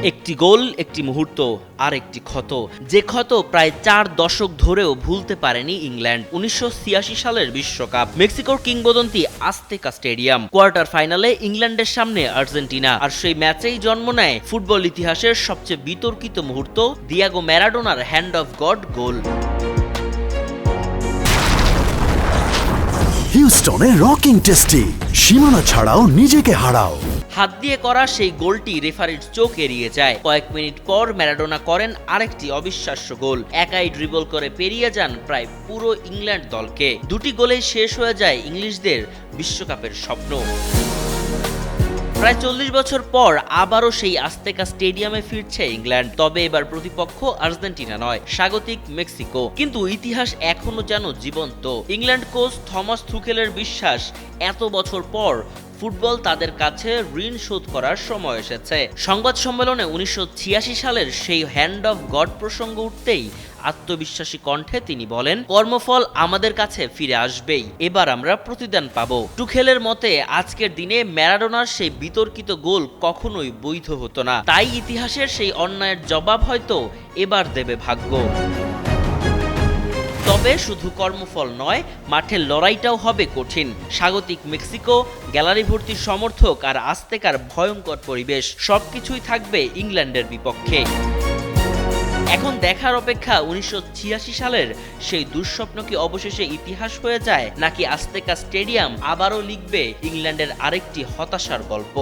একটি গোল, একটি মুহূর্ত, আর একটি ক্ষত, যে ক্ষত প্রায় 4 দশক ধরেও ভুলতে পারেনি ইংল্যান্ড। 1986 সালের বিশ্বকাপ, মেক্সিকোর কিংবদন্তি আজতেকা স্টেডিয়াম, কোয়ার্টার ফাইনালে ইংল্যান্ডের সামনে আর্জেন্টিনা। আর সেই ম্যাচেই জন্ম নেয় ফুটবল ইতিহাসের সবচেয়ে বিতর্কিত মুহূর্ত, দিয়াগো ম্যারাডোনার হ্যান্ড অফ গড গোল। হিউস্টনে রকিং টেস্টি, সীমানা ছাড়াও নিজেকে হারাও। হাত দিয়ে করা সেই গোলটি রেফারির চোখ এড়িয়ে যায়। কয়েক মিনিট পর ম্যারাডোনা করেন আরেকটি অবিশ্বাস্য গোল। একাই ড্রিবল করে পেরিয়ে যান প্রায় পুরো ইংল্যান্ড দলকে। দুটি গোলেই শেষ হয়ে যায় ইংলিশদের বিশ্বকাপের স্বপ্ন। প্রায় 40 বছর পর আবারও সেই আজতেকা স্টেডিয়ামে ফিরছে ইংল্যান্ড। তবে এবার প্রতিপক্ষ আর্জেন্টিনা নয়, স্বাগতিক মেক্সিকো। কিন্তু ইতিহাস এখনো যেন জীবন্ত। ইংল্যান্ড কোচ থমাস তুখেলের বিশ্বাস, এত বছর পর ফুটবল তাদের কাছে ঋণ শোধ করার সময় এসেছে। সংবাদ সম্মেলনে 1986 সালের সেই হ্যান্ড অফ গড প্রসঙ্গ উঠতেই আত্মবিশ্বাসী কণ্ঠে তিনি বলেন, কর্মফল আমাদের কাছে ফিরে আসবেই, এবার আমরা প্রতিদান পাবো। তুখেলের মতে আজকের দিনে ম্যারাডোনার সেই বিতর্কিত গোল কখনোই বৈধ হতো না। তাই ইতিহাসের সেই অন্যায়ের জবাব হয়তো এবার দেবে ভাগ্য। তবে শুধু কর্মফল নয়, মাঠের লড়াইটাও হবে কঠিন। স্বাগতিক মেক্সিকো, গ্যালারি ভর্তি সমর্থক আর আজতেকার ভয়ঙ্কর পরিবেশ, সবকিছুই থাকবে ইংল্যান্ডের বিপক্ষে। এখন দেখার অপেক্ষা 1986 সালের সেই দুঃস্বপ্ন কি অবশেষে ইতিহাস হয়ে যায়, নাকি আজতেকা স্টেডিয়াম আবারও লিখবে ইংল্যান্ডের আরেকটি হতাশার গল্প।